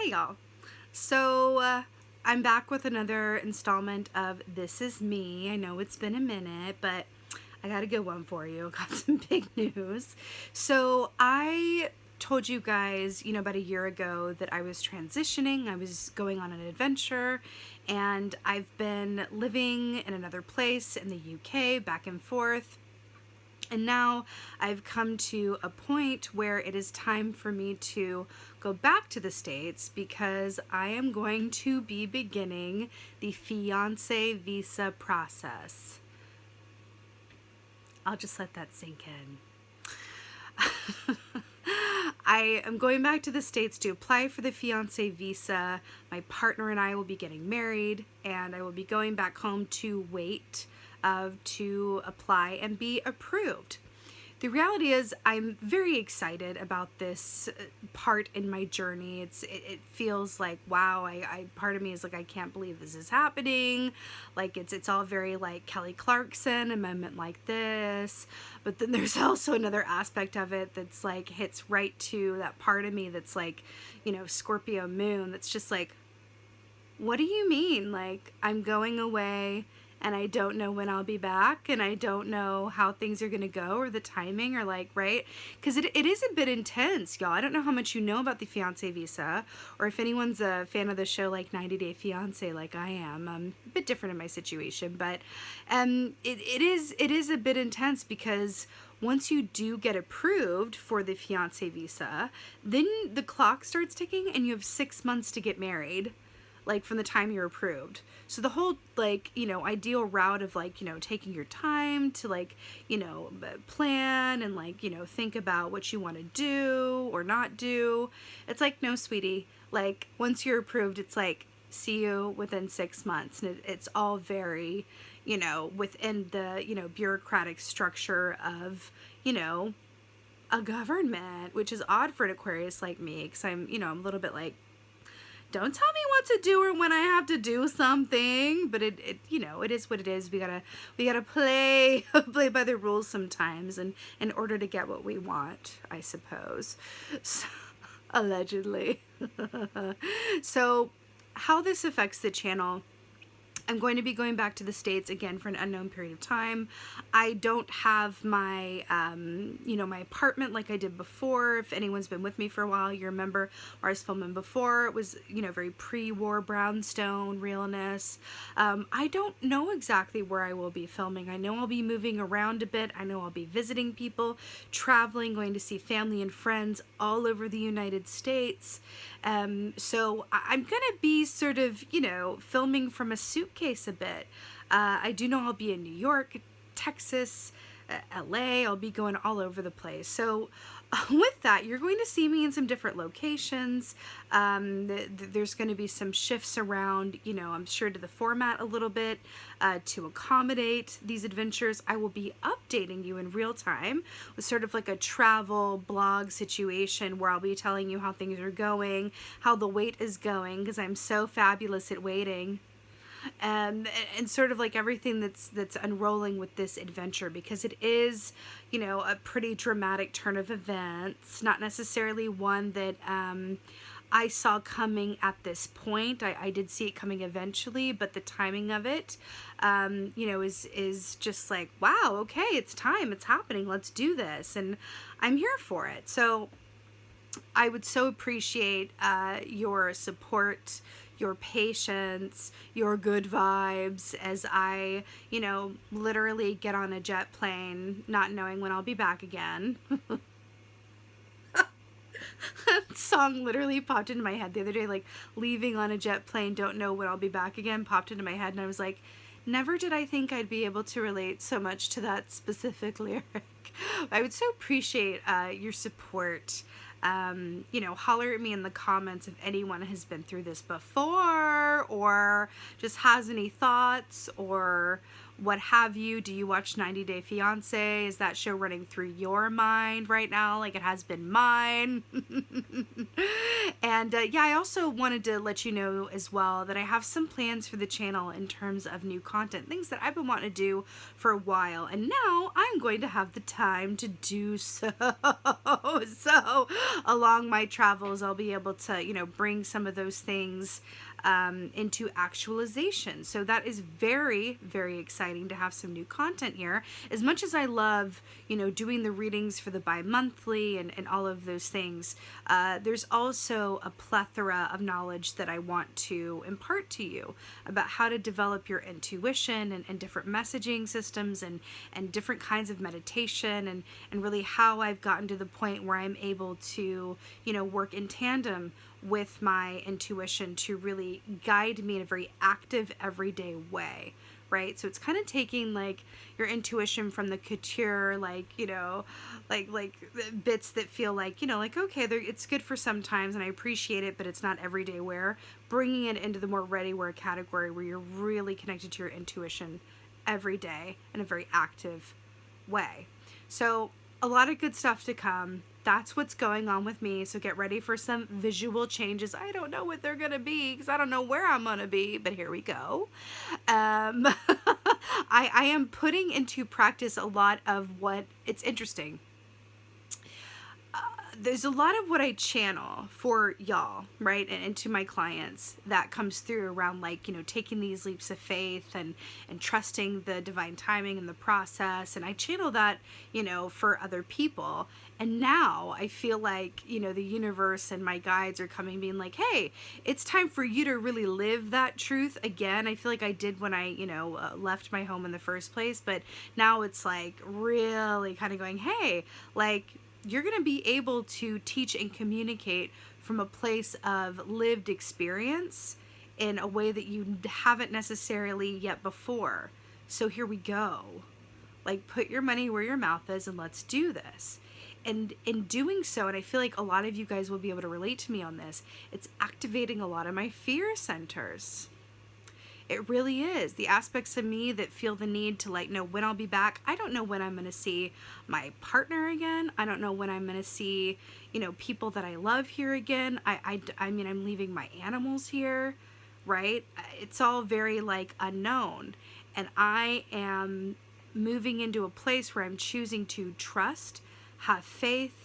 Hey y'all. So I'm back with another installment of This Is Me. I know it's been a minute, but I got a good one for you. Got some big news. So I told you guys, about a year ago that I was transitioning. I was going on an adventure, and I've been living in another place in the UK, back and forth. And now I've come to a point where it is time for me to go back to the States because I am going to be beginning the fiance visa process. I'll just let that sink in. I am going back to the States to apply for the fiance visa. My partner and I will be getting married, and I will be going back home to wait to apply and be approved. The reality is I'm very excited about this part in my journey. It feels like, wow, I part of me is like, I can't believe this is happening. Like it's all very like Kelly Clarkson, a moment like this. But then there's also another aspect of it that's like hits right to that part of me that's like, Scorpio moon. That's just like, what do you mean? Like, I'm going away and I don't know when I'll be back, and I don't know how things are going to go or the timing, or like, right? Because it is a bit intense, y'all. I don't know how much you know about the fiance visa, or if anyone's a fan of the show like 90 Day Fiance like I am. A bit different in my situation, but it is a bit intense because once you do get approved for the fiance visa, then the clock starts ticking and you have 6 months to get married, like from the time you're approved. So the whole ideal route of taking your time to plan and think about what you want to do or not do. It's like, no, sweetie, like once you're approved, it's like, see you within 6 months. And it's all very, within the, bureaucratic structure of, a government, which is odd for an Aquarius like me, because I'm a little bit like, don't tell me what to do or when I have to do something. But it is what it is. We gotta play by the rules sometimes, and in order to get what we want, I suppose. So, allegedly. So how this affects the channel: I'm going to be going back to the States again for an unknown period of time. I don't have my, my apartment like I did before. If anyone's been with me for a while, you remember where I was filming before. It was, very pre-war brownstone realness. I don't know exactly where I will be filming. I know I'll be moving around a bit. I know I'll be visiting people, traveling, going to see family and friends all over the United States. So I'm going to be sort of, filming from a suitcase a bit. I do know I'll be in New York, Texas, LA. I'll be going all over the place. So with that, you're going to see me in some different locations. There's going to be some shifts around, I'm sure, to the format a little bit to accommodate these adventures. I will be updating you in real time with sort of like a travel blog situation where I'll be telling you how things are going, how the wait is going, because I'm so fabulous at waiting. And sort of like everything that's unrolling with this adventure, because it is, a pretty dramatic turn of events, not necessarily one that I saw coming at this point. I did see it coming eventually, but the timing of it, is just like, wow, okay, it's time, it's happening, let's do this, and I'm here for it. So I would so appreciate your support, your patience, your good vibes as I, literally get on a jet plane, not knowing when I'll be back again. That song literally popped into my head the other day, like, leaving on a jet plane, don't know when I'll be back again, popped into my head, and I was like, never did I think I'd be able to relate so much to that specific lyric. I would so appreciate your support. Holler at me in the comments if anyone has been through this before or just has any thoughts or what have you. Do you watch 90 Day Fiancé? Is that show running through your mind right now like it has been mine? And yeah, I also wanted to let you know as well that I have some plans for the channel in terms of new content, things that I've been wanting to do for a while, and now I'm going to have the time to do so. So along my travels, I'll be able to, bring some of those things into actualization. So that is very, very exciting to have some new content here. As much as I love, doing the readings for the bi-monthly and all of those things, there's also a plethora of knowledge that I want to impart to you about how to develop your intuition and different messaging systems and different kinds of meditation and really how I've gotten to the point where I'm able to, work in tandem with my intuition to really guide me in a very active, everyday way, right? So it's kind of taking like your intuition from the couture, like bits that feel like, okay, it's good for sometimes and I appreciate it, but it's not everyday wear, bringing it into the more ready wear category where you're really connected to your intuition every day in a very active way. So a lot of good stuff to come. That's what's going on with me. So get ready for some visual changes. I don't know what they're going to be because I don't know where I'm going to be, but here we go. I am putting into practice a lot of what, it's interesting. There's a lot of what I channel for y'all, right? And to my clients that comes through around like, taking these leaps of faith and trusting the divine timing and the process. And I channel that, for other people. And now I feel like, the universe and my guides are coming being like, hey, it's time for you to really live that truth again. I feel like I did when I, left my home in the first place. But now it's like really kind of going, hey, like, you're going to be able to teach and communicate from a place of lived experience in a way that you haven't necessarily yet before. So here we go. Like, put your money where your mouth is and let's do this. And in doing so, and I feel like a lot of you guys will be able to relate to me on this, it's activating a lot of my fear centers. It really is. The aspects of me that feel the need to know when I'll be back. I don't know when I'm going to see my partner again. I don't know when I'm going to see, people that I love here again. I mean, I'm leaving my animals here, right? It's all very unknown. And I am moving into a place where I'm choosing to trust, have faith,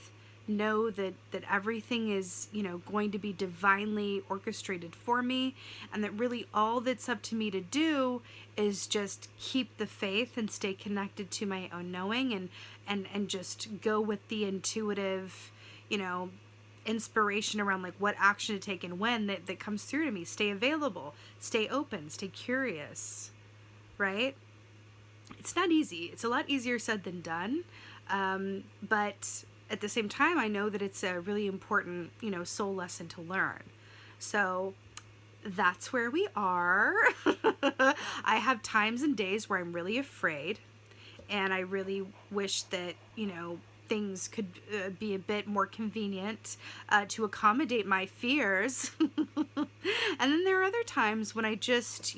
know that everything is, going to be divinely orchestrated for me, and that really all that's up to me to do is just keep the faith and stay connected to my own knowing and just go with the intuitive, inspiration around what action to take and when that comes through to me. Stay available, stay open, stay curious, right? It's not easy. It's a lot easier said than done. But at the same time, I know that it's a really important, soul lesson to learn. So that's where we are. I have times and days where I'm really afraid, and I really wish that, things could be a bit more convenient to accommodate my fears. And then there are other times when I just,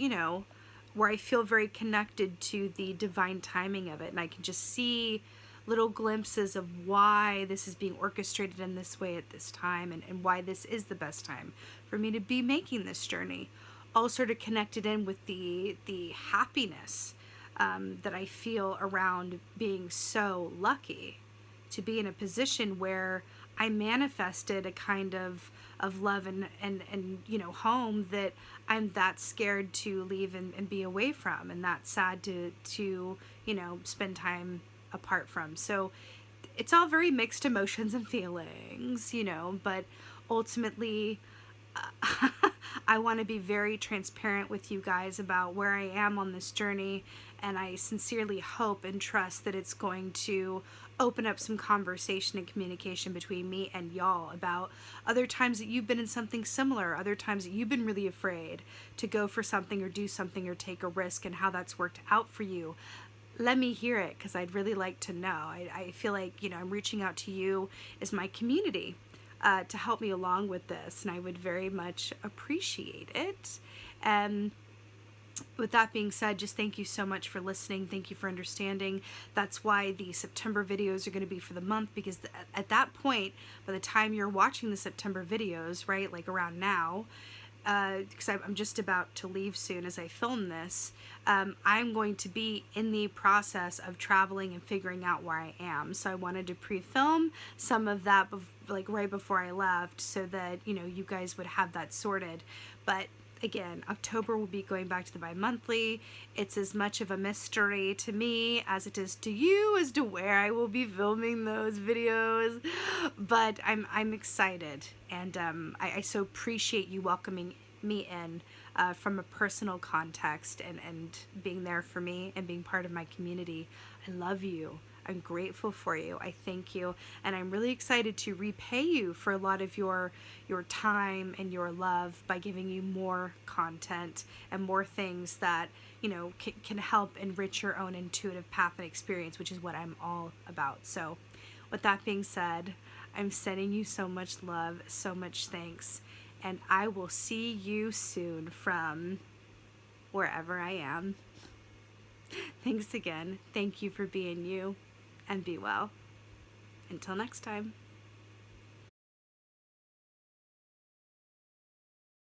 where I feel very connected to the divine timing of it, and I can just see little glimpses of why this is being orchestrated in this way at this time, and why this is the best time for me to be making this journey. All sort of connected in with the happiness that I feel around being so lucky to be in a position where I manifested a kind of love and home that I'm that scared to leave and be away from, and that sad to spend time apart from. So it's all very mixed emotions and feelings, but ultimately I want to be very transparent with you guys about where I am on this journey, and I sincerely hope and trust that it's going to open up some conversation and communication between me and y'all about other times that you've been in something similar, other times that you've been really afraid to go for something or do something or take a risk, and how that's worked out for you. Let me hear it, because I'd really like to know. I feel like, I'm reaching out to you as my community to help me along with this, and I would very much appreciate it. And with that being said, just thank you so much for listening. Thank you for understanding. That's why the September videos are going to be for the month, because at that point, by the time you're watching the September videos, right, like around now, because I'm just about to leave soon as I film this, I'm going to be in the process of traveling and figuring out where I am. So I wanted to pre-film some of that like right before I left, so that, you know, you guys would have that sorted. But again, October will be going back to the bi-monthly. It's as much of a mystery to me as it is to you as to where I will be filming those videos. But I'm excited, and I so appreciate you welcoming me in from a personal context, and being there for me and being part of my community. I love you. I'm grateful for you. I thank you, and I'm really excited to repay you for a lot of your time and your love by giving you more content and more things that, you know, can help enrich your own intuitive path and experience, which is what I'm all about. So with that being said, I'm sending you so much love, so much thanks, and I will see you soon from wherever I am. Thanks again. Thank you for being you, and be well. Until next time.